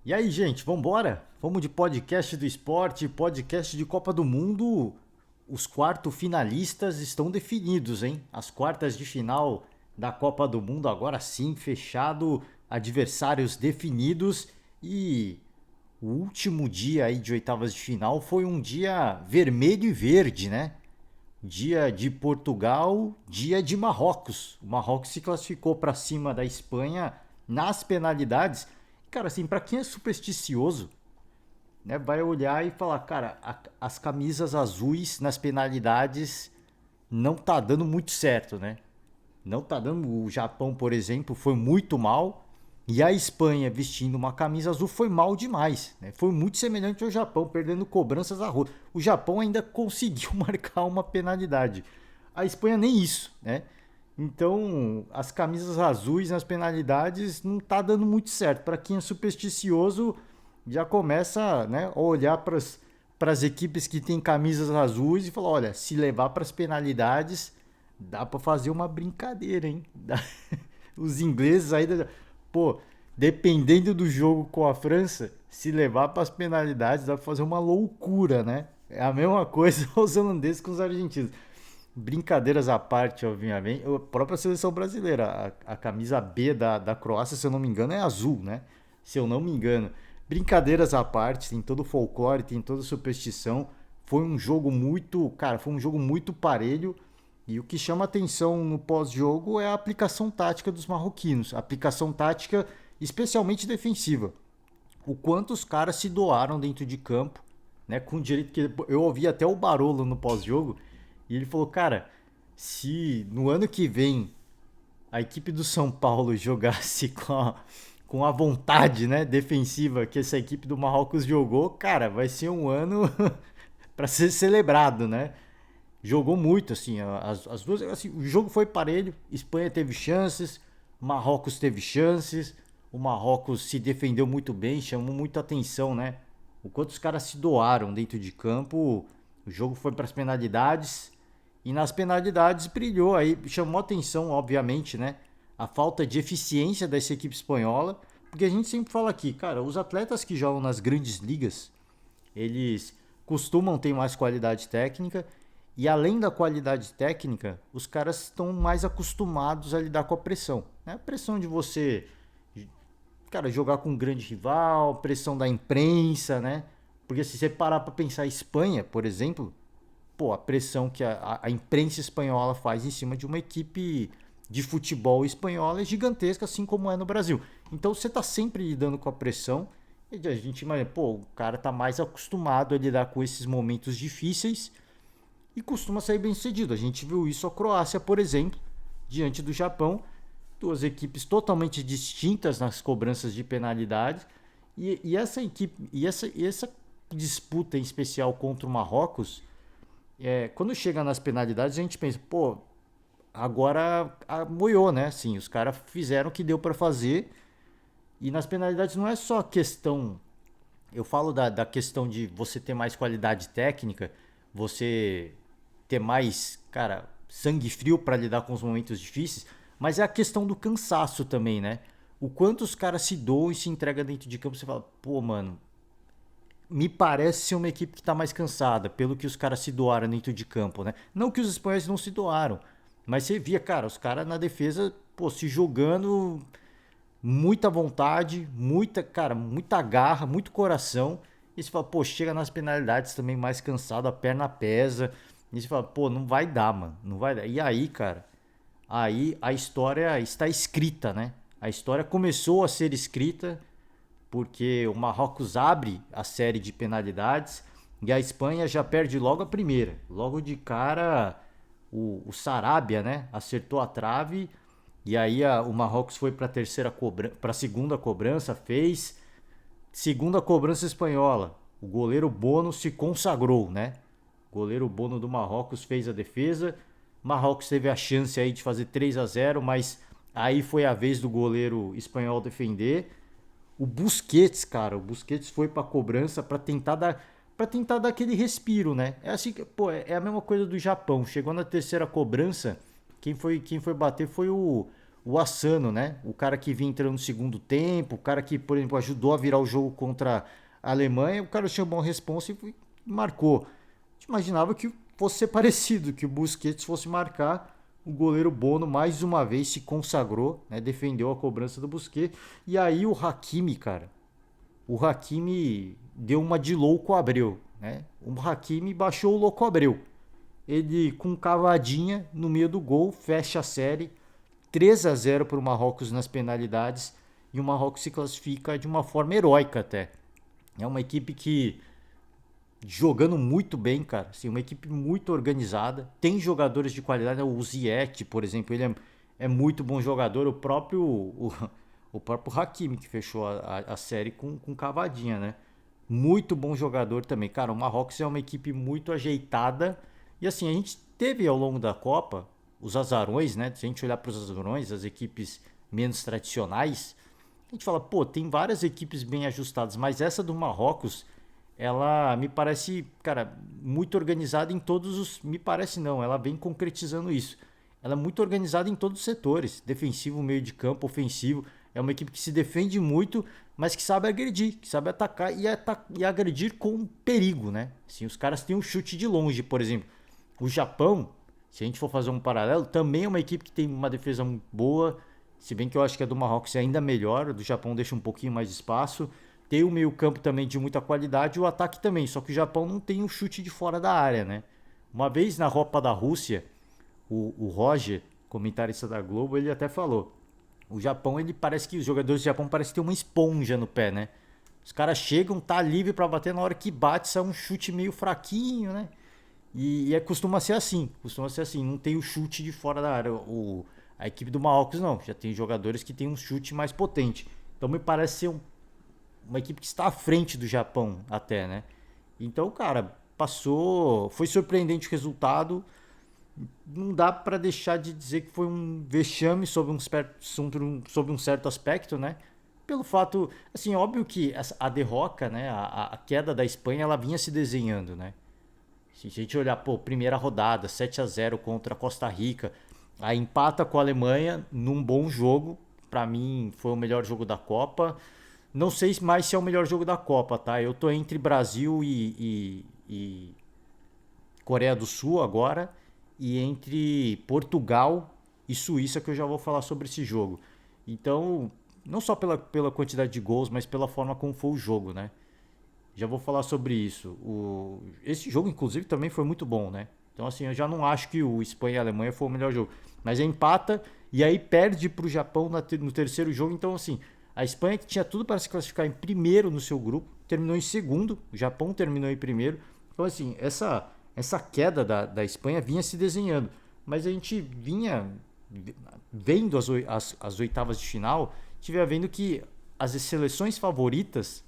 E aí, gente, vambora? Vamos de podcast do esporte, podcast de Copa do Mundo. Os quartos finalistas estão definidos, hein? As quartas de final da Copa do Mundo agora sim, fechado, adversários definidos e o último dia aí de oitavas de final foi um dia vermelho e verde, né? Dia de Portugal, dia de Marrocos. O Marrocos se classificou para cima da Espanha nas penalidades. Cara, assim, para quem é supersticioso, né, vai olhar e falar, cara, as camisas azuis nas penalidades não tá dando muito certo, né? Não tá dando. O Japão, por exemplo, foi muito mal. E a Espanha vestindo uma camisa azul foi mal demais, né? Foi muito semelhante ao Japão, perdendo cobranças a rodo. O Japão ainda conseguiu marcar uma penalidade. A Espanha nem isso, né? Então, as camisas azuis nas penalidades não tá dando muito certo. Para quem é supersticioso, já começa, né, a olhar para as equipes que têm camisas azuis e falar, olha, se levar para as penalidades, dá para fazer uma brincadeira, hein? Os ingleses ainda, pô, dependendo do jogo com a França, se levar para as penalidades, dá para fazer uma loucura, né? É a mesma coisa os holandeses com os argentinos. Brincadeiras à parte, obviamente. A própria seleção brasileira, a camisa B da Croácia, se eu não me engano, é azul, né? Se eu não me engano. Brincadeiras à parte, tem todo o folclore, tem toda a superstição. Foi um jogo muito, cara, foi um jogo muito parelho. E o que chama atenção no pós-jogo é a aplicação tática dos marroquinos. A aplicação tática especialmente defensiva. O quanto os caras se doaram dentro de campo, né? Com direito que eu ouvi até o Barolo no pós-jogo e ele falou, cara, se no ano que vem a equipe do São Paulo jogasse com a vontade, né, defensiva que essa equipe do Marrocos jogou, cara, vai ser um ano para ser celebrado, né? Jogou muito, assim, as duas, assim, o jogo foi parelho, Espanha teve chances, Marrocos teve chances, o Marrocos se defendeu muito bem, chamou muita atenção, né? O quanto os caras se doaram dentro de campo, o jogo foi para as penalidades e nas penalidades brilhou aí, chamou atenção, obviamente, né? A falta de eficiência dessa equipe espanhola, porque a gente sempre fala aqui, cara, os atletas que jogam nas grandes ligas, eles costumam ter mais qualidade técnica e além da qualidade técnica, os caras estão mais acostumados a lidar com a pressão. Né? A pressão de você, cara, jogar com um grande rival, pressão da imprensa, né? Porque se você parar para pensar a Espanha, por exemplo, pô, a pressão que a imprensa espanhola faz em cima de uma equipe de futebol espanhola é gigantesca, assim como é no Brasil. Então você tá sempre lidando com a pressão. E a gente imagina, pô, o cara tá mais acostumado a lidar com esses momentos difíceis e costuma sair bem sucedido. A gente viu isso a Croácia, por exemplo, diante do Japão, duas equipes totalmente distintas nas cobranças de penalidade e essa equipe e essa disputa em especial contra o Marrocos, quando chega nas penalidades a gente pensa, pô, agora moiou, né? Assim, os caras fizeram o que deu para fazer e nas penalidades não é só questão. Eu falo da questão de você ter mais qualidade técnica, você ter mais, cara, sangue frio para lidar com os momentos difíceis, mas é a questão do cansaço também, né? O quanto os caras se doam e se entregam dentro de campo, você fala, pô, mano, me parece ser uma equipe que tá mais cansada, pelo que os caras se doaram dentro de campo, né? Não que os espanhóis não se doaram, mas você via, cara, os caras na defesa, pô, se jogando muita vontade, muita, cara, muita garra, muito coração. E você fala, pô, chega nas penalidades também mais cansado, a perna pesa. E você fala, pô, não vai dar, mano, não vai dar. E aí, cara, aí a história está escrita, né? A história começou a ser escrita porque o Marrocos abre a série de penalidades e a Espanha já perde logo a primeira. Logo de cara, o Sarabia, né, acertou a trave e aí o Marrocos foi para para a segunda cobrança, fez segunda cobrança espanhola. O goleiro Bono se consagrou, né? O goleiro Bono do Marrocos fez a defesa. Marrocos teve a chance aí de fazer 3-0, mas aí foi a vez do goleiro espanhol defender. O Busquets, cara, o Busquets foi pra cobrança para tentar dar aquele respiro, né? É assim que, pô, é a mesma coisa do Japão. Chegou na terceira cobrança, quem foi bater foi o Asano, né? O cara que vinha entrando no segundo tempo, o cara que, por exemplo, ajudou a virar o jogo contra a Alemanha, o cara chamou a responsa e marcou. A gente imaginava que fosse ser parecido, que o Busquets fosse marcar. O goleiro Bono mais uma vez se consagrou, né? Defendeu a cobrança do Busquets. E aí o Hakimi, cara, o Hakimi deu uma de louco Abreu, né? O Hakimi baixou o louco Abreu. Ele com cavadinha no meio do gol fecha a série 3-0 para o Marrocos nas penalidades e o Marrocos se classifica de uma forma heróica até. É uma equipe que jogando muito bem, cara. Assim, uma equipe muito organizada. Tem jogadores de qualidade. O Ziyech, por exemplo, ele é muito bom jogador. O próprio Hakimi, que fechou a série com cavadinha, né? Muito bom jogador também. Cara, o Marrocos é uma equipe muito ajeitada. E assim, a gente teve ao longo da Copa os azarões, né? Se a gente olhar para os azarões, as equipes menos tradicionais, a gente fala, pô, tem várias equipes bem ajustadas, mas essa do Marrocos, ela me parece, cara, muito organizada em todos os. Me parece não, ela vem concretizando isso. Ela é muito organizada em todos os setores: defensivo, meio de campo, ofensivo. É uma equipe que se defende muito, mas que sabe agredir, que sabe atacar e agredir com perigo, né? Assim, os caras têm um chute de longe, por exemplo. O Japão, se a gente for fazer um paralelo, também é uma equipe que tem uma defesa muito boa, se bem que eu acho que a do Marrocos é ainda melhor, a do Japão deixa um pouquinho mais de espaço. Tem o meio-campo também de muita qualidade e o ataque também, só que o Japão não tem um chute de fora da área, né? Uma vez na Copa da Rússia, o Roger, comentarista da Globo, ele até falou: o Japão, ele parece que os jogadores do Japão parecem ter uma esponja no pé, né? Os caras chegam, tá livre para bater, na hora que bate, sai um chute meio fraquinho, né? Costuma ser assim, não tem o chute de fora da área. A equipe do Marrocos não, já tem jogadores que tem um chute mais potente. Então me parece ser uma equipe que está à frente do Japão até, né? Então, cara, passou, foi surpreendente o resultado. Não dá para deixar de dizer que foi um vexame sobre um certo aspecto, né? Pelo fato, assim, óbvio que a derrota, né, a queda da Espanha, ela vinha se desenhando, né? Se a gente olhar, pô, primeira rodada, 7-0 contra a Costa Rica, aí empata com a Alemanha num bom jogo. Pra mim, foi o melhor jogo da Copa. Não sei mais se é o melhor jogo da Copa, tá? Eu tô entre Brasil e Coreia do Sul agora, e entre Portugal e Suíça, que eu já vou falar sobre esse jogo. Então, não só pela quantidade de gols, mas pela forma como foi o jogo, né? Já vou falar sobre isso. Esse jogo, inclusive, também foi muito bom, né? Então, assim, eu já não acho que o Espanha e a Alemanha foi o melhor jogo. Mas empata e aí perde para o Japão no terceiro jogo. Então, assim, a Espanha, que tinha tudo para se classificar em primeiro no seu grupo, terminou em segundo. O Japão terminou em primeiro. Então, assim, essa queda da Espanha vinha se desenhando. Mas a gente vinha vendo as oitavas de final, estiver vendo que as seleções favoritas,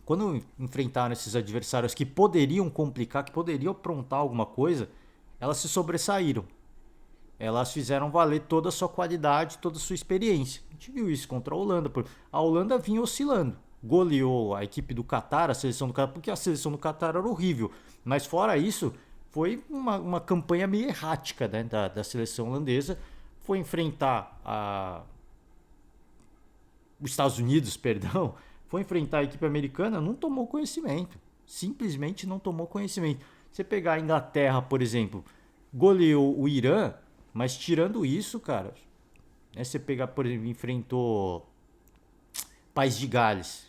quando enfrentaram esses adversários que poderiam complicar, que poderiam aprontar alguma coisa, elas se sobressaíram. Elas fizeram valer toda a sua qualidade, toda a sua experiência. A gente viu isso contra a Holanda. A Holanda vinha oscilando. Goleou a equipe do Catar, a seleção do Catar, porque a seleção do Catar era horrível. Mas fora isso, foi uma campanha meio errática, né, da seleção holandesa. Foi enfrentar os Estados Unidos, perdão, foi enfrentar a equipe americana, não tomou conhecimento. Simplesmente não tomou conhecimento. Você pegar a Inglaterra, por exemplo, goleou o Irã, mas tirando isso, cara, né, você pegar, por exemplo, enfrentou País de Gales.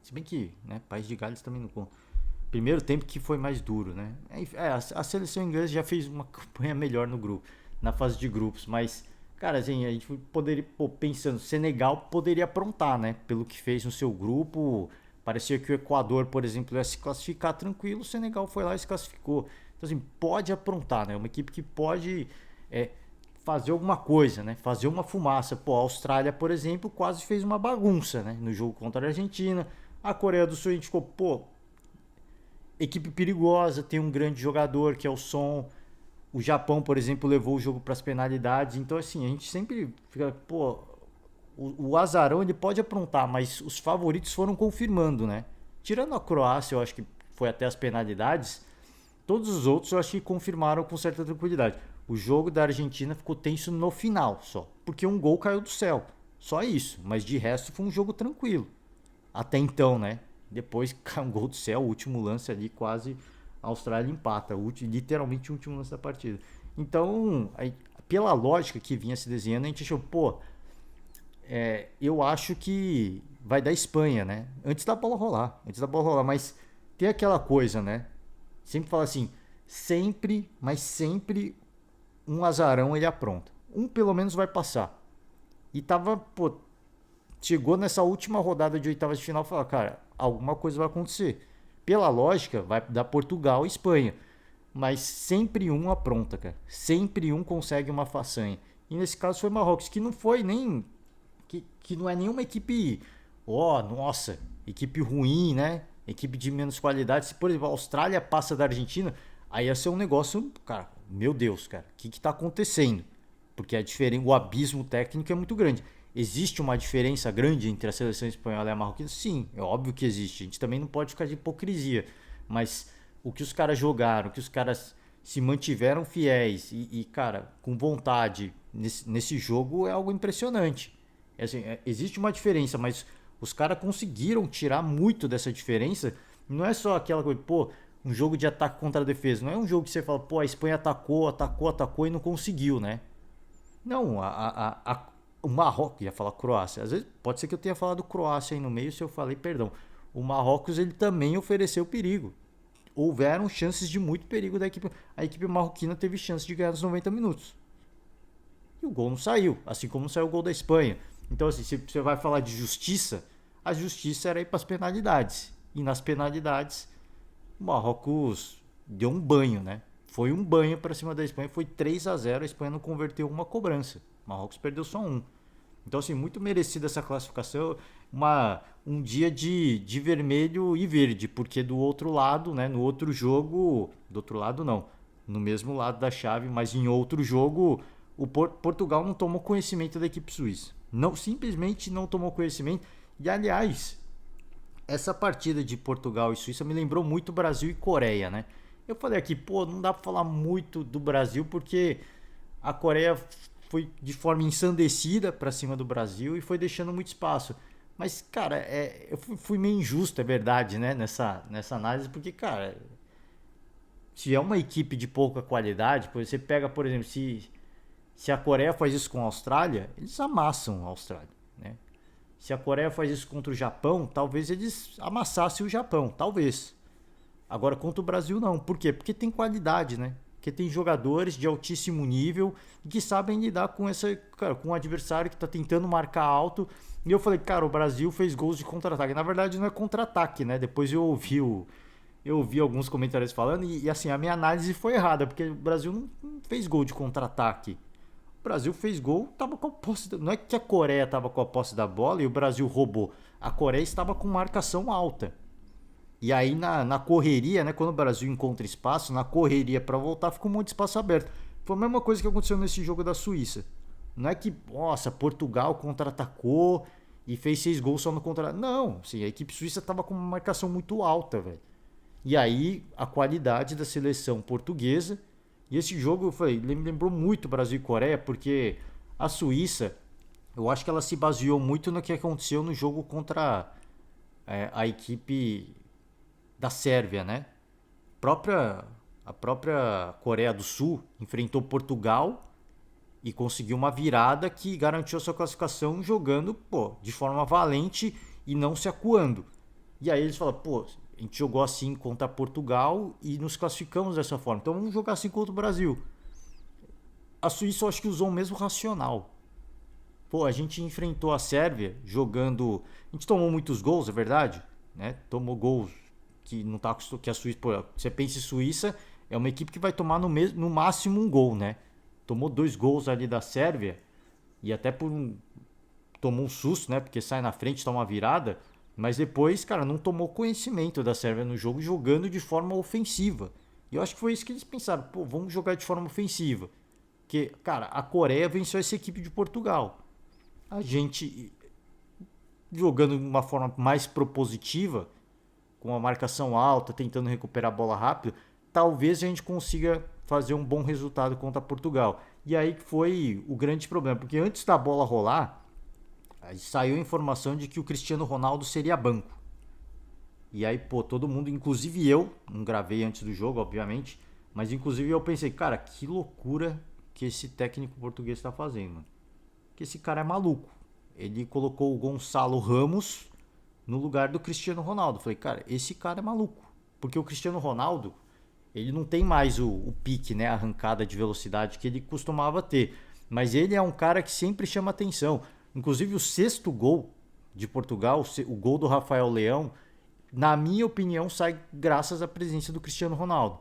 Se bem que, né, País de Gales também não conta. Primeiro tempo que foi mais duro, né? A seleção inglesa já fez uma campanha melhor no grupo, na fase de grupos, mas, cara, assim, a gente poderia, pô, pensando, Senegal poderia aprontar, né? Pelo que fez no seu grupo, parecia que o Equador, por exemplo, ia se classificar tranquilo, o Senegal foi lá e se classificou. Então, assim, pode aprontar, né? Uma equipe que pode fazer alguma coisa, né? Fazer uma fumaça. Pô, a Austrália, por exemplo, quase fez uma bagunça, né? No jogo contra a Argentina. A Coreia do Sul, a gente ficou, pô, equipe perigosa, tem um grande jogador que é o Son. O Japão, por exemplo, levou o jogo para as penalidades. Então, assim, a gente sempre fica, pô, o azarão ele pode aprontar, mas os favoritos foram confirmando, né? Tirando a Croácia, eu acho que foi até as penalidades. Todos os outros eu acho que confirmaram com certa tranquilidade. O jogo da Argentina ficou tenso no final só, porque um gol caiu do céu. Só isso, mas de resto foi um jogo tranquilo. Até então, né? Depois caiu um gol do céu, o último lance ali quase a Austrália empata, literalmente o último lance da partida. Então, aí, pela lógica que vinha se desenhando, a gente achou, pô, eu acho que vai dar Espanha, né? Antes da bola rolar, mas tem aquela coisa, né? Sempre fala assim, sempre, mas sempre um azarão ele apronta. Um pelo menos vai passar. E tava, pô, chegou nessa última rodada de oitavas de final e falou, cara, alguma coisa vai acontecer. Pela lógica, vai dar Portugal e Espanha. Mas sempre um apronta, cara. Sempre um consegue uma façanha. E nesse caso foi Marrocos, que não foi nem que não é nenhuma equipe, nossa, equipe ruim, né? Equipe de menos qualidade. Se, por exemplo, a Austrália passa da Argentina, aí ia ser um negócio, cara, meu Deus, cara, o que tá acontecendo? Porque é diferente, o abismo técnico é muito grande. Existe uma diferença grande entre a seleção espanhola e a marroquina? Sim, é óbvio que existe. A gente também não pode ficar de hipocrisia. Mas o que os caras jogaram, o que os caras se mantiveram fiéis cara, com vontade nesse jogo é algo impressionante. Assim, existe uma diferença, mas os caras conseguiram tirar muito dessa diferença. Não é só aquela coisa, pô, um jogo de ataque contra a defesa. Não é um jogo que você fala, pô, a Espanha atacou e não conseguiu, né? Não, o Marrocos, ia falar Croácia. Às vezes pode ser que eu tenha falado Croácia aí no meio, se eu falei, perdão. O Marrocos ele também ofereceu perigo. Houveram chances de muito perigo da equipe. A equipe marroquina teve chance de ganhar nos 90 minutos. E o gol não saiu, assim como não saiu o gol da Espanha. Então, assim, se você vai falar de justiça, a justiça era ir para as penalidades. E nas penalidades, o Marrocos deu um banho, né? Foi um banho para cima da Espanha, foi 3-0. A Espanha não converteu uma cobrança. O Marrocos perdeu só um. Então, assim, muito merecida essa classificação. Um dia de vermelho e verde, porque do outro lado, né, no outro jogo, do outro lado não, no mesmo lado da chave, mas em outro jogo, o Portugal não tomou conhecimento da equipe suíça. Não, simplesmente não tomou conhecimento. E, aliás, essa partida de Portugal e Suíça me lembrou muito Brasil e Coreia, né? Eu falei aqui, pô, não dá pra falar muito do Brasil porque a Coreia foi de forma ensandecida pra cima do Brasil e foi deixando muito espaço. Mas, cara, eu fui meio injusto, é verdade, né? Nessa análise, porque, cara, se é uma equipe de pouca qualidade, você pega, por exemplo, se a Coreia faz isso com a Austrália, eles amassam a Austrália, né? Se a Coreia faz isso contra o Japão, talvez eles amassassem o Japão, talvez. Agora contra o Brasil não. Por quê? Porque tem qualidade, né? Porque tem jogadores de altíssimo nível que sabem lidar com com um adversário que está tentando marcar alto. E eu falei, cara, o Brasil fez gols de contra-ataque. Na verdade não é contra-ataque, né? Depois eu ouvi alguns comentários falando e assim, a minha análise foi errada, porque o Brasil não fez gol de contra-ataque. O Brasil fez gol, tava com a posse. Não é que a Coreia estava com a posse da bola e o Brasil roubou. A Coreia estava com marcação alta. E aí na correria, né, quando o Brasil encontra espaço, na correria para voltar, fica um monte de espaço aberto. Foi a mesma coisa que aconteceu nesse jogo da Suíça. Não é que, nossa, Portugal contra-atacou e fez 6 gols só no contra. Não, assim, a equipe suíça estava com uma marcação muito alta, velho. E aí a qualidade da seleção portuguesa. E esse jogo, eu falei, me lembrou muito Brasil e Coreia, porque a Suíça, eu acho que ela se baseou muito no que aconteceu no jogo contra a equipe da Sérvia, né? A própria Coreia do Sul enfrentou Portugal e conseguiu uma virada que garantiu a sua classificação jogando, pô, de forma valente e não se acuando. E aí eles falam, pô, a gente jogou assim contra Portugal e nos classificamos dessa forma. Então vamos jogar assim contra o Brasil. A Suíça eu acho que usou o mesmo racional. Pô, a gente enfrentou a Sérvia jogando. A gente tomou muitos gols, é verdade, né? Tomou gols que não tá acostumado, que a Suíça, pô, você pensa em Suíça, é uma equipe que vai tomar no máximo um gol, né? Tomou 2 gols ali da Sérvia e até tomou um susto, né? Porque sai na frente, toma uma virada, mas depois, cara, não tomou conhecimento da Sérvia no jogo, jogando de forma ofensiva. E eu acho que foi isso que eles pensaram, pô, vamos jogar de forma ofensiva. Porque, cara, a Coreia venceu essa equipe de Portugal. A gente jogando de uma forma mais propositiva, com a marcação alta, tentando recuperar a bola rápido, talvez a gente consiga fazer um bom resultado contra Portugal. E aí que foi o grande problema, porque antes da bola rolar, aí saiu a informação de que o Cristiano Ronaldo seria banco. E aí, pô, todo mundo, inclusive eu, não gravei antes do jogo, obviamente, mas inclusive eu pensei, cara, que loucura que esse técnico português está fazendo, mano. Que esse cara é maluco. Ele colocou o Gonçalo Ramos no lugar do Cristiano Ronaldo. Falei, cara, esse cara é maluco. Porque o Cristiano Ronaldo, ele não tem mais o pique, né, a arrancada de velocidade que ele costumava ter. Mas ele é um cara que sempre chama atenção. Inclusive o sexto gol de Portugal, o gol do Rafael Leão, na minha opinião, sai graças à presença do Cristiano Ronaldo.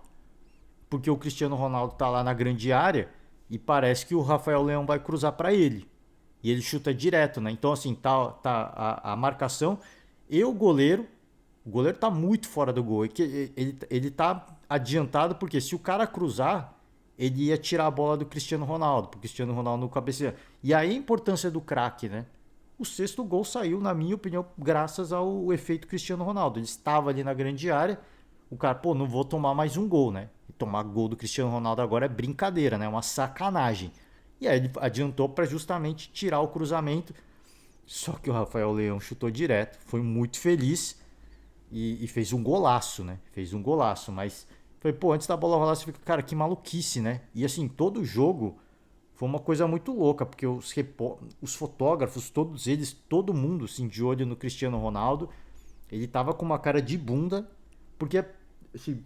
Porque o Cristiano Ronaldo tá lá na grande área e parece que o Rafael Leão vai cruzar para ele. E ele chuta direto, né? Então, assim, tá a marcação e o goleiro tá muito fora do gol. Ele tá adiantado porque se o cara cruzar, ele ia tirar a bola do Cristiano Ronaldo, pro Cristiano Ronaldo no cabeceio. E aí a importância do craque, né? O sexto gol saiu, na minha opinião, graças ao efeito Cristiano Ronaldo. Ele estava ali na grande área, o cara, pô, não vou tomar mais um gol, né? E tomar gol do Cristiano Ronaldo agora é brincadeira, né? É uma sacanagem. E aí ele adiantou para justamente tirar o cruzamento. Só que o Rafael Leão chutou direto, foi muito feliz e fez um golaço, né? Fez um golaço, mas foi, pô, antes da bola rolar, você fica, cara, que maluquice, né? E assim, todo jogo foi uma coisa muito louca, porque os fotógrafos, todos eles, todo mundo, assim, de olho no Cristiano Ronaldo, ele tava com uma cara de bunda, porque assim,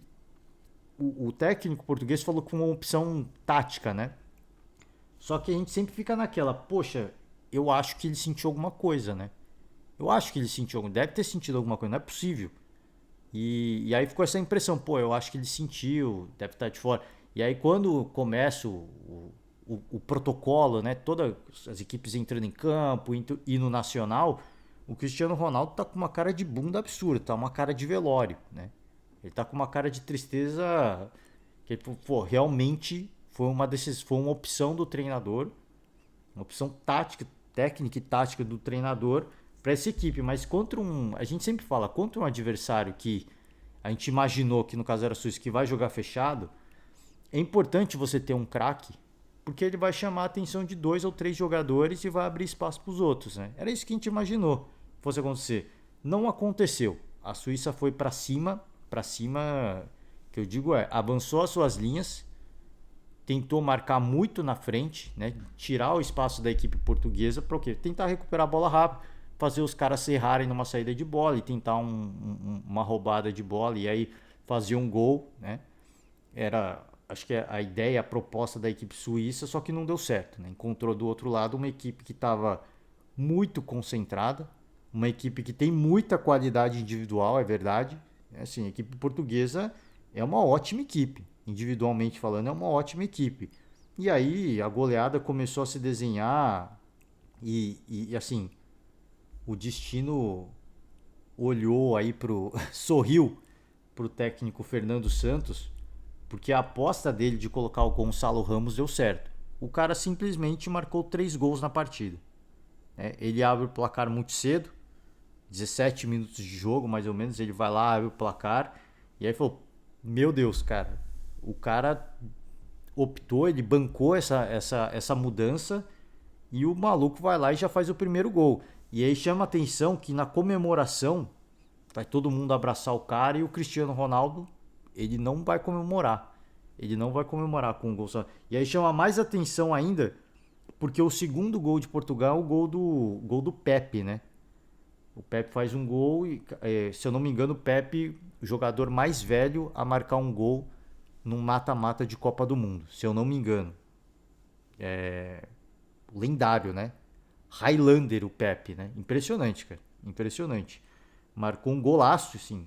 o técnico português falou com uma opção tática, né? Só que a gente sempre fica naquela, poxa, eu acho que ele sentiu alguma coisa, né? Eu acho que ele sentiu, deve ter sentido alguma coisa, não é possível. E aí ficou essa impressão, pô, eu acho que ele sentiu, deve estar de fora. E aí quando começa o protocolo, né? Todas as equipes entrando em campo, e no Nacional, o Cristiano Ronaldo tá com uma cara de bunda absurda, tá uma cara de velório, né? Ele tá com uma cara de tristeza que, pô, realmente foi uma opção do treinador, uma opção tática, técnica e tática do treinador para essa equipe, mas a gente sempre fala, contra um adversário que a gente imaginou que no caso era a Suíça que vai jogar fechado, é importante você ter um craque, porque ele vai chamar a atenção de 2 ou 3 jogadores e vai abrir espaço para os outros, né? Era isso que a gente imaginou que fosse acontecer. Não aconteceu. A Suíça foi para cima, que eu digo avançou as suas linhas, tentou marcar muito na frente, né? Tirar o espaço da equipe portuguesa para o quê? Tentar recuperar a bola rápido, fazer os caras se errarem numa saída de bola e tentar uma roubada de bola e aí fazer um gol, né? Acho que a ideia, a proposta da equipe suíça, só que não deu certo, né? Encontrou do outro lado uma equipe que estava muito concentrada, uma equipe que tem muita qualidade individual, é verdade. Assim, a equipe portuguesa é uma ótima equipe, individualmente falando, é uma ótima equipe. E aí a goleada começou a se desenhar e assim, o destino olhou aí sorriu pro técnico Fernando Santos, porque a aposta dele de colocar o Gonçalo Ramos deu certo. O cara simplesmente marcou 3 gols na partida. Ele abre o placar muito cedo, 17 minutos de jogo mais ou menos, ele vai lá, abre o placar, e aí falou, meu Deus, cara, o cara optou, ele bancou essa mudança, e o maluco vai lá e já faz o primeiro gol. E aí chama a atenção que na comemoração vai todo mundo abraçar o cara e o Cristiano Ronaldo, ele não vai comemorar. Ele não vai comemorar com o gol. E aí chama mais atenção ainda, porque o segundo gol de Portugal é o gol do Pepe, né? O Pepe faz um gol e, se eu não me engano, o Pepe, o jogador mais velho a marcar um gol num mata-mata de Copa do Mundo, se eu não me engano. Lendário, né? Highlander o Pepe, né? Impressionante, cara. Impressionante. Marcou um golaço, assim.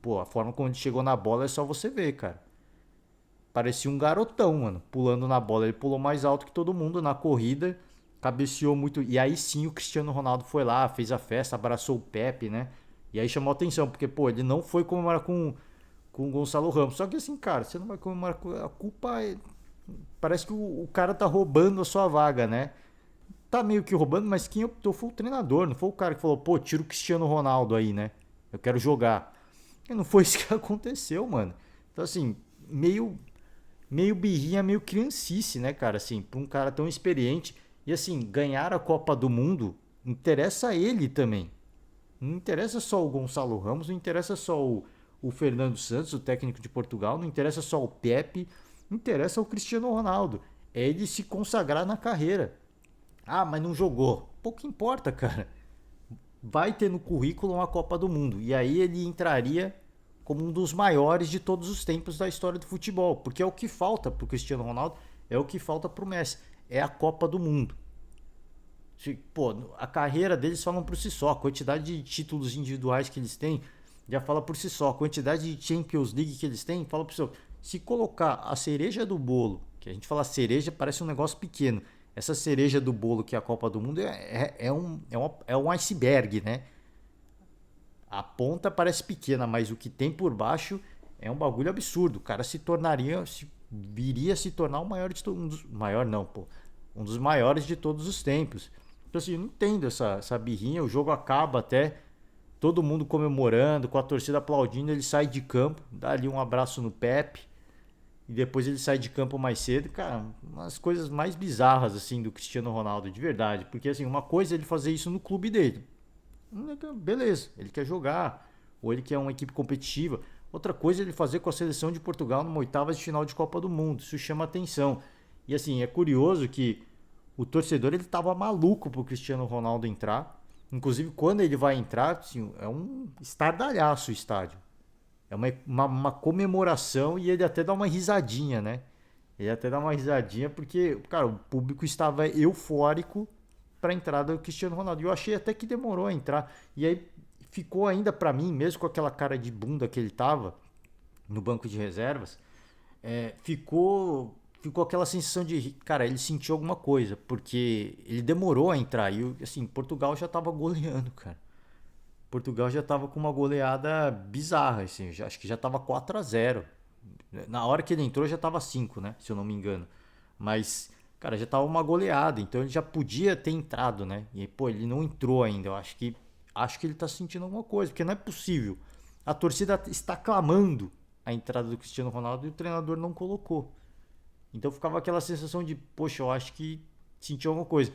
Pô, a forma como ele chegou na bola é só você ver, cara. Parecia um garotão, mano. Pulando na bola. Ele pulou mais alto que todo mundo na corrida. Cabeceou muito. E aí sim o Cristiano Ronaldo foi lá, fez a festa, abraçou o Pepe, né? E aí chamou a atenção, porque, pô, ele não foi comemorar com o Gonçalo Ramos. Só que assim, cara, você não vai comemorar com... A culpa é... Parece que o cara tá roubando a sua vaga, né? Tá meio que roubando, mas quem optou foi o treinador, não foi o cara que falou, pô, tira o Cristiano Ronaldo aí, né? Eu quero jogar. E não foi isso que aconteceu, mano. Então, assim, meio meio birrinha, meio criancice, né, cara? Assim, pra um cara tão experiente. E assim, ganhar a Copa do Mundo interessa a ele também. Não interessa só o Gonçalo Ramos, não interessa só o Fernando Santos, o técnico de Portugal, não interessa só o Pepe, não interessa o Cristiano Ronaldo. É ele se consagrar na carreira. Ah, mas não jogou. Pouco importa, cara. Vai ter no currículo uma Copa do Mundo. E aí ele entraria como um dos maiores de todos os tempos da história do futebol. Porque é o que falta pro Cristiano Ronaldo, é o que falta pro Messi. É a Copa do Mundo. Pô, a carreira deles fala por si só. A quantidade de títulos individuais que eles têm já fala por si só. A quantidade de Champions League que eles têm fala por si só. Se colocar a cereja do bolo, que a gente fala cereja, parece um negócio pequeno. Essa cereja do bolo que é a Copa do Mundo é um iceberg, né? A ponta parece pequena, mas o que tem por baixo é um bagulho absurdo. O cara viria a se tornar o maior de todos. Maior não, pô. Um dos maiores de todos os tempos. Então, assim, eu não entendo essa birrinha. O jogo acaba até, todo mundo comemorando, com a torcida aplaudindo. Ele sai de campo, dá ali um abraço no Pepe. E depois ele sai de campo mais cedo. Cara, umas coisas mais bizarras, assim, do Cristiano Ronaldo, de verdade. Porque, assim, uma coisa é ele fazer isso no clube dele. Beleza, ele quer jogar. Ou ele quer uma equipe competitiva. Outra coisa é ele fazer com a seleção de Portugal numa oitavas de final de Copa do Mundo. Isso chama atenção. E, assim, é curioso que o torcedor ele tava maluco pro Cristiano Ronaldo entrar. Inclusive, quando ele vai entrar, assim, é um estardalhaço o estádio. É uma comemoração e ele até dá uma risadinha, né? Ele até dá uma risadinha porque, cara, o público estava eufórico para a entrada do Cristiano Ronaldo. E eu achei até que demorou a entrar. E aí ficou ainda para mim, mesmo com aquela cara de bunda que ele tava no banco de reservas, ficou aquela sensação de, cara, ele sentiu alguma coisa, porque ele demorou a entrar. E, assim, Portugal já tava goleando, cara. Portugal já tava com uma goleada bizarra, assim, acho que já tava 4-0. Na hora que ele entrou já tava 5, né, se eu não me engano. Mas, cara, já tava uma goleada, então ele já podia ter entrado, né? E, pô, ele não entrou ainda. Eu acho que ele tá sentindo alguma coisa, porque não é possível. A torcida está clamando a entrada do Cristiano Ronaldo e o treinador não colocou. Então ficava aquela sensação de, poxa, eu acho que sentiu alguma coisa.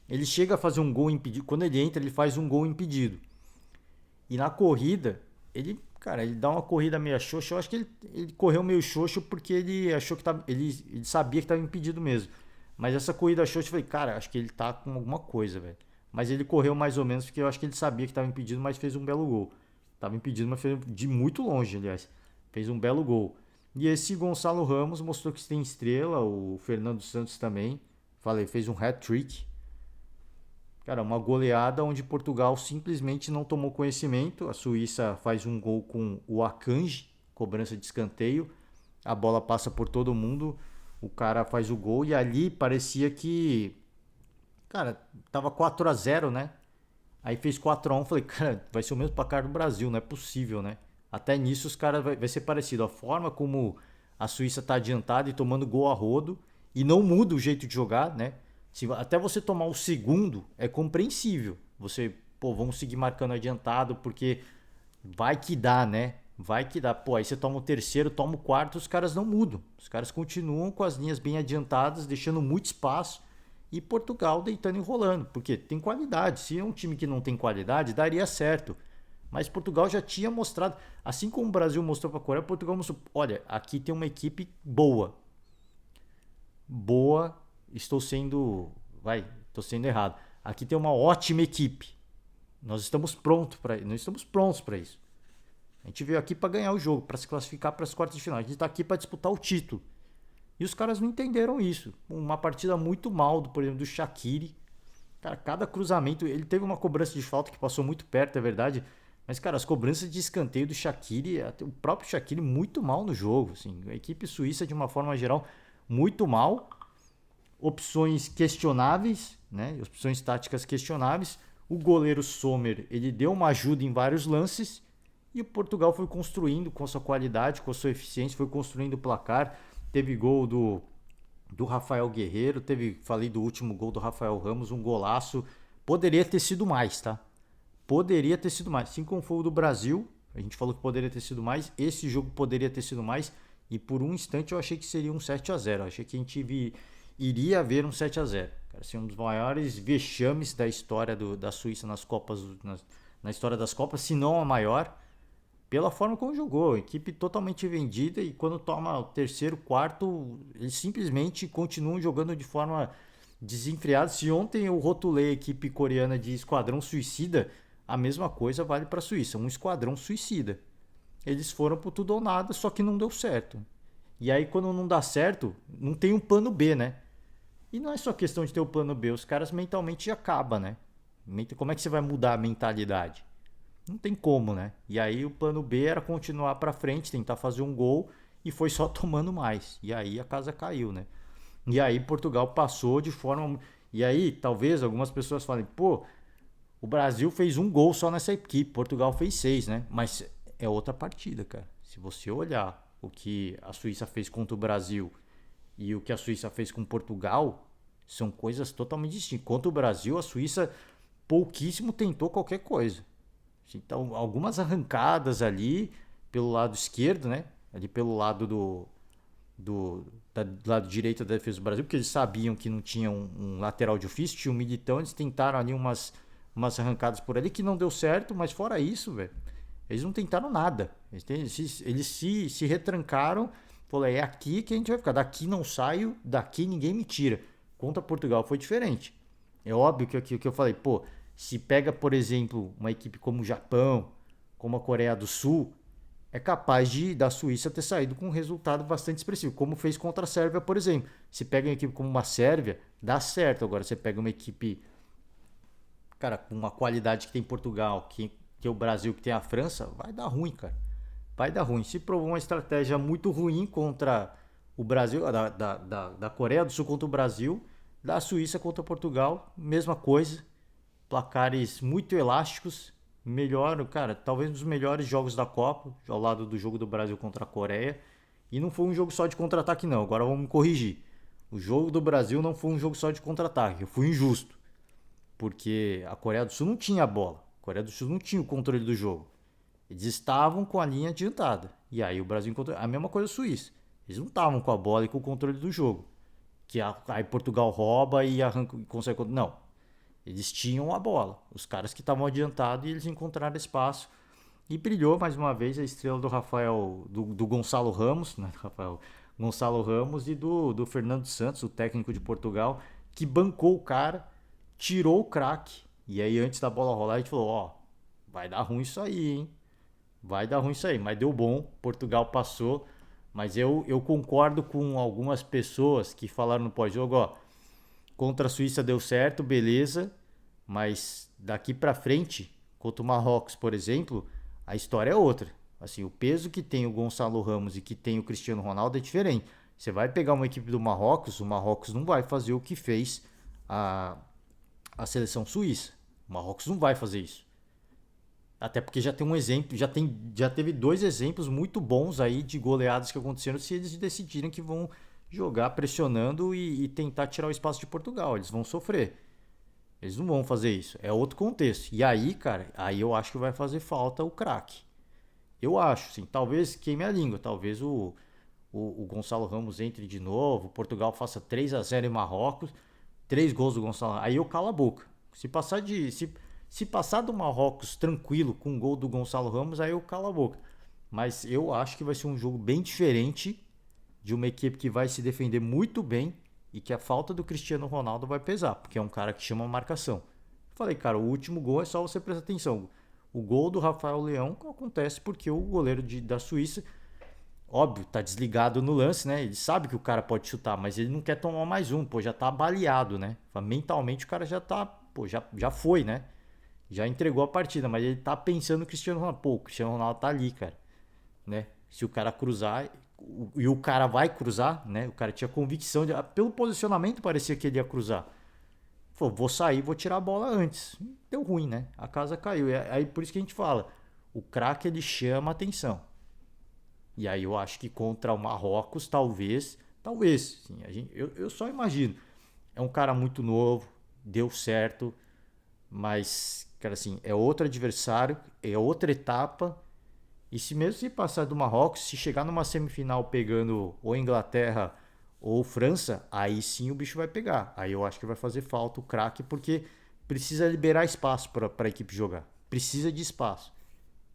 Ele chega a fazer um gol impedido. Quando ele entra, ele faz um gol impedido. E na corrida, ele dá uma corrida meio xoxa. Eu acho que ele correu meio xoxo porque ele achou que ele sabia que estava impedido mesmo. Mas essa corrida xoxa, eu falei, cara, acho que ele tá com alguma coisa, velho. Mas ele correu mais ou menos porque eu acho que ele sabia que estava impedido, mas fez um belo gol. Tava impedido, mas fez de muito longe, aliás. Fez um belo gol. E esse Gonçalo Ramos mostrou que tem estrela, o Fernando Santos também. Falei, fez um hat-trick. Cara, uma goleada onde Portugal simplesmente não tomou conhecimento. A Suíça faz um gol com o Akanji, cobrança de escanteio. A bola passa por todo mundo, o cara faz o gol e ali parecia que, cara, tava 4-0, né? Aí fez 4-1, falei, cara, vai ser o mesmo placar do Brasil, não é possível, né? Até nisso os caras vai ser parecido. A forma como a Suíça tá adiantada e tomando gol a rodo e não muda o jeito de jogar, né? Até você tomar o segundo é compreensível. Você, pô, vamos seguir marcando adiantado porque vai que dá, né? Vai que dá. Pô, aí você toma o terceiro, toma o quarto, os caras não mudam. Os caras continuam com as linhas bem adiantadas, deixando muito espaço. E Portugal deitando e enrolando. Porque tem qualidade. Se é um time que não tem qualidade, daria certo. Mas Portugal já tinha mostrado, assim como o Brasil mostrou para a Coreia, Portugal mostrou, olha, aqui tem uma equipe boa. Boa, estou sendo errado. Aqui tem uma ótima equipe. Nós estamos prontos para isso. A gente veio aqui para ganhar o jogo, para se classificar para as quartas de final. A gente está aqui para disputar o título. E os caras não entenderam isso. Uma partida muito mal, por exemplo, do Shaqiri. Cara, cada cruzamento, ele teve uma cobrança de falta que passou muito perto, é verdade. Mas, cara, as cobranças de escanteio do Shaqiri, o próprio Shaqiri muito mal no jogo. Assim, a equipe suíça, de uma forma geral, muito mal. Opções questionáveis, né? Opções táticas questionáveis. O goleiro Sommer, ele deu uma ajuda em vários lances. E o Portugal foi construindo com a sua qualidade, com a sua eficiência, foi construindo o placar. Teve gol do Rafael Guerreiro, falei do último gol do Rafael Ramos, um golaço. Poderia ter sido mais, tá? Poderia ter sido mais. Assim como foi o do Brasil, a gente falou que poderia ter sido mais. Esse jogo poderia ter sido mais. e por um instante eu achei que seria um 7-0. Achei que a gente iria ver um 7-0. Cara, assim, um dos maiores vexames da história da Suíça nas Copas, na história das Copas, se não a maior, pela forma como jogou. Equipe totalmente vendida e quando toma o terceiro, quarto, eles simplesmente continuam jogando de forma desenfreada. Se ontem eu rotulei a equipe coreana de esquadrão suicida, a mesma coisa vale para a Suíça, um esquadrão suicida. Eles foram pro tudo ou nada, só que não deu certo. E aí quando não dá certo, não tem um plano B, né? E não é só questão de ter o plano B, os caras mentalmente acabam, né? Como é que você vai mudar a mentalidade? Não tem como, né? E aí o plano B era continuar para frente, tentar fazer um gol e foi só tomando mais. E aí a casa caiu, né? E aí Portugal passou de forma. E aí talvez algumas pessoas falem, pô, o Brasil fez um gol só nessa equipe, Portugal fez 6, né? Mas é outra partida, cara. Se você olhar o que a Suíça fez contra o Brasil e o que a Suíça fez com Portugal, são coisas totalmente distintas. Contra o Brasil, a Suíça pouquíssimo tentou qualquer coisa. Então, algumas arrancadas ali pelo lado esquerdo, né? Ali pelo lado do lado direito da defesa do Brasil, porque eles sabiam que não tinha um lateral de ofício, tinha um Militão, eles tentaram ali umas arrancadas por ali que não deu certo, mas fora isso, velho, eles não tentaram nada. Eles se retrancaram, falaram, é aqui que a gente vai ficar, daqui não saio, daqui ninguém me tira. Contra Portugal foi diferente. É óbvio que eu falei, pô, se pega, por exemplo, uma equipe como o Japão, como a Coreia do Sul, é capaz da Suíça ter saído com um resultado bastante expressivo, como fez contra a Sérvia, por exemplo. Se pega uma equipe como uma Sérvia, dá certo. Agora, você pega uma equipe, cara, com uma qualidade que tem Portugal, que é o Brasil, que tem a França, vai dar ruim, cara. Vai dar ruim. Se provou uma estratégia muito ruim contra o Brasil, da Coreia do Sul contra o Brasil, da Suíça contra Portugal, mesma coisa. Placares muito elásticos, melhor, cara, talvez um dos melhores jogos da Copa, ao lado do jogo do Brasil contra a Coreia. E não foi um jogo só de contra-ataque, não. Agora vamos me corrigir. O jogo do Brasil não foi um jogo só de contra-ataque. Eu fui injusto. Porque a Coreia do Sul não tinha a bola. A Coreia do Sul não tinha o controle do jogo. Eles estavam com a linha adiantada. E aí o Brasil encontrou. A mesma coisa do Suíça. Eles não estavam com a bola e com o controle do jogo. Que aí Portugal rouba e arranca e consegue. Não. Eles tinham a bola. Os caras que estavam adiantados e eles encontraram espaço. E brilhou mais uma vez a estrela do Rafael, do Gonçalo Ramos, né? Rafael Gonçalo Ramos e do Fernando Santos, o técnico de Portugal, que bancou o cara, tirou o craque. E aí, antes da bola rolar, a gente falou: ó, vai dar ruim isso aí, hein? Vai dar ruim isso aí. Mas deu bom, Portugal passou. Mas eu concordo com algumas pessoas que falaram no pós-jogo: ó, contra a Suíça deu certo, beleza, mas daqui pra frente, contra o Marrocos, por exemplo, a história é outra. Assim, o peso que tem o Gonçalo Ramos e que tem o Cristiano Ronaldo é diferente. Você vai pegar uma equipe do Marrocos, o Marrocos não vai fazer o que fez a, a seleção suíça. O Marrocos não vai fazer isso. Até porque já tem um exemplo, já teve dois exemplos muito bons aí de goleadas que aconteceram se eles decidirem que vão jogar pressionando e tentar tirar o espaço de Portugal. Eles vão sofrer. Eles não vão fazer isso. É outro contexto. E aí, cara, aí eu acho que vai fazer falta o craque. Eu acho, sim. Talvez queime a língua. Talvez o Gonçalo Ramos entre de novo. Portugal faça 3-0 em Marrocos. 3 gols do Gonçalo Ramos. Aí eu calo a boca. Se passar do Marrocos tranquilo com um gol do Gonçalo Ramos, aí eu calo a boca. Mas eu acho que vai ser um jogo bem diferente de uma equipe que vai se defender muito bem e que a falta do Cristiano Ronaldo vai pesar, porque é um cara que chama a marcação. Falei, cara, o último gol é só você prestar atenção. O gol do Rafael Leão acontece porque o goleiro da Suíça, óbvio, tá desligado no lance, né? Ele sabe que o cara pode chutar, mas ele não quer tomar mais um, pô, já tá baleado, né? Mentalmente o cara já tá, pô, já foi, né? Já entregou a partida, mas ele tá pensando no Cristiano Ronaldo. Pô, o Cristiano Ronaldo tá ali, cara, né? Se o cara cruzar, e o cara vai cruzar, né? O cara tinha convicção, pelo posicionamento parecia que ele ia cruzar. Falou, vou sair, vou tirar a bola antes. Deu ruim, né? A casa caiu. Aí por isso que a gente fala, o craque ele chama a atenção. E aí eu acho que contra o Marrocos, talvez, sim, eu só imagino. É um cara muito novo, deu certo, mas, cara, assim, é outro adversário, é outra etapa E se mesmo se passar do Marrocos, se chegar numa semifinal pegando ou Inglaterra ou França, aí sim o bicho vai pegar. Aí eu acho que vai fazer falta o craque, porque precisa liberar espaço para a equipe jogar. Precisa de espaço.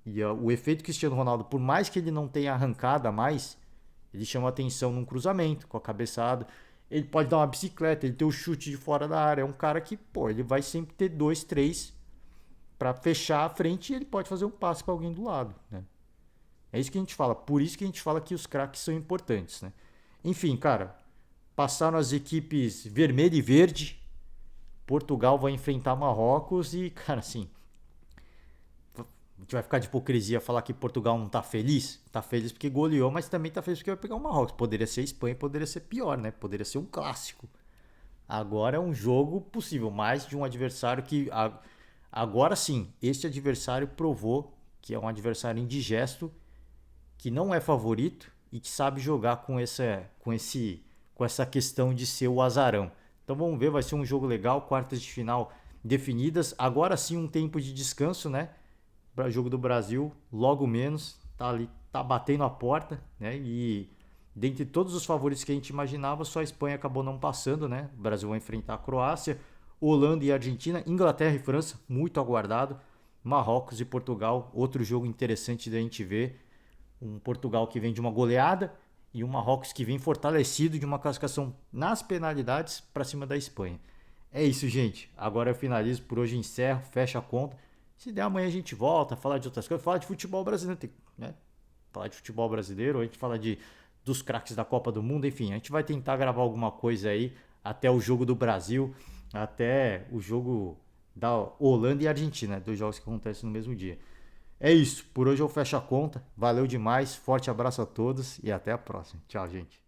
E o efeito Cristiano Ronaldo, por mais que ele não tenha arrancada mais, ele chama atenção num cruzamento, com a cabeçada. Ele pode dar uma bicicleta, ele tem o chute de fora da área. É um cara que, pô, ele vai sempre ter dois, três para fechar a frente e ele pode fazer um passe para alguém do lado, né? É isso que a gente fala. Por isso que a gente fala que os craques são importantes, né? Enfim, cara, passaram as equipes vermelho e verde. Portugal vai enfrentar Marrocos e, cara, assim, a gente vai ficar de hipocrisia falar que Portugal não tá feliz? Tá feliz porque goleou, mas também tá feliz porque vai pegar o Marrocos. Poderia ser Espanha, poderia ser pior, né? Poderia ser um clássico. Agora é um jogo possível, mais de um adversário que. Agora sim, este adversário provou que é um adversário indigesto, que não é favorito e que sabe jogar com essa questão de ser o azarão. Então vamos ver, vai ser um jogo legal, quartas de final definidas. Agora sim um tempo de descanso, né? Para o jogo do Brasil, logo menos, tá ali, tá batendo a porta, né? E dentre todos os favoritos que a gente imaginava, só a Espanha acabou não passando, né? O Brasil vai enfrentar a Croácia, Holanda e Argentina, Inglaterra e França, muito aguardado. Marrocos e Portugal, outro jogo interessante da gente ver. Um Portugal que vem de uma goleada e um Marrocos que vem fortalecido de uma classificação nas penalidades para cima da Espanha. É isso, gente. Agora eu finalizo, por hoje encerro, fecho a conta. Se der amanhã a gente volta, falar de outras coisas, falar de futebol brasileiro, né? Falar de futebol brasileiro, a gente fala dos craques da Copa do Mundo, enfim, a gente vai tentar gravar alguma coisa aí até o jogo do Brasil, até o jogo da Holanda e Argentina, dois jogos que acontecem no mesmo dia. É isso, por hoje eu fecho a conta. Valeu demais, forte abraço a todos e até a próxima. Tchau, gente.